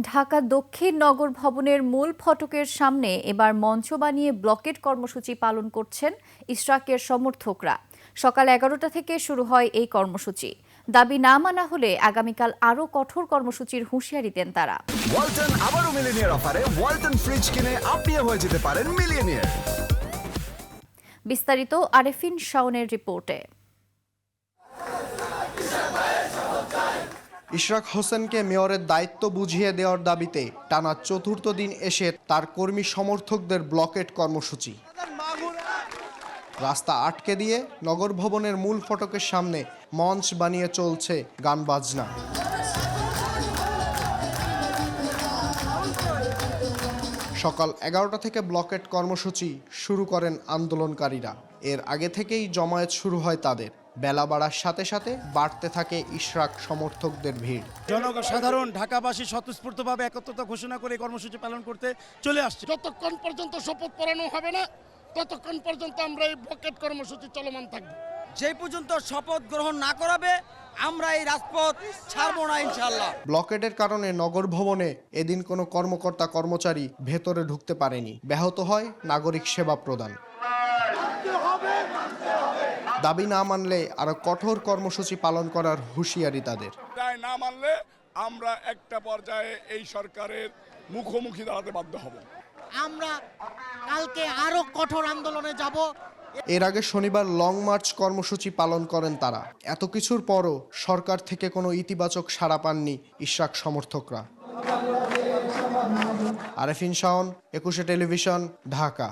ঢাকা দক্ষিণ নগর ভবনের মূল ফটকের সামনে এবার মঞ্চ বানিয়ে ব্লকেট কর্মসূচি পালন করছেন ইশরাকের সমর্থকরা। সকাল 11টা থেকে শুরু হয় এই কর্মসূচি। দাবি না মানা হলে আগামীকাল আরও কঠোর কর্মসূচির হুঁশিয়ারি দেন তারা। ওয়ালটন আবারও মিলিয়নিয়ার অফারে ওয়ালটন ফ্রিজ কিনে আপনিও হয়ে যেতে পারেন মিলিয়নিয়ার। বিস্তারিত আরেফিন শাওনের রিপোর্টে। ইশরাক হোসেনকে মেয়রের দায়িত্ব বুঝিয়ে দেওয়ার দাবিতে টানা চতুর্থ দিন এসে তার কর্মী সমর্থকদের ব্লকেট কর্মসূচি। রাস্তা আটকে দিয়ে নগর ভবনের মূল ফটকের সামনে মঞ্চ বানিয়ে চলছে গান বাজনা। সকাল 11টা থেকে ব্লকেট কর্মসূচি শুরু করেন আন্দোলনকারীরা। এর আগে থেকেই জমায়েত শুরু হয় তাদের। বেলা বাড়ার সাথে সাথে বাড়তে থাকে ইশরাক সমর্থকদের ভিড়। জনসাধারণ ঢাকাবাসী স্বতঃস্ফূর্তভাবে একত্রতা ঘোষণা করে কর্মসূচি পালন করতে চলে আসছে। যতক্ষণ পর্যন্ত শপথ পড়ানো হবে না ততক্ষণ পর্যন্ত আমরা এই ব্লকেট কর্মসূচি চলমান থাকবে। যে পর্যন্ত শপথ গ্রহণ না করাবে আমরা এই রাজপথ ছাড়বো না ইনশাআল্লাহ। ব্লকেটের কারণে নগর ভবনে এদিন কোনো কর্মকর্তা কর্মচারী ভেতরে ঢুকতে পারেনি। ব্যাহত হয় নাগরিক সেবা প্রদান। দাবি না মানলে আরো কঠোর কর্মসূচি পালন করার হুঁশিয়ারি তাদের। না মানলে আমরা একটা পর্যায়ে এই সরকারের মুখোমুখি দাঁড়াতে বাধ্য হব। আমরা কালকে আরো কঠোর আন্দোলনে যাব। এর আগে শনিবার লং মার্চ কর্মসূচি পালন করেন তারা। এত কিছুর পরও সরকার থেকে কোনো ইতিবাচক সাড়া পাননি ইশরাক সমর্থকরা। আরেফিন শাওন, 21 টেলিভিশন, ঢাকা।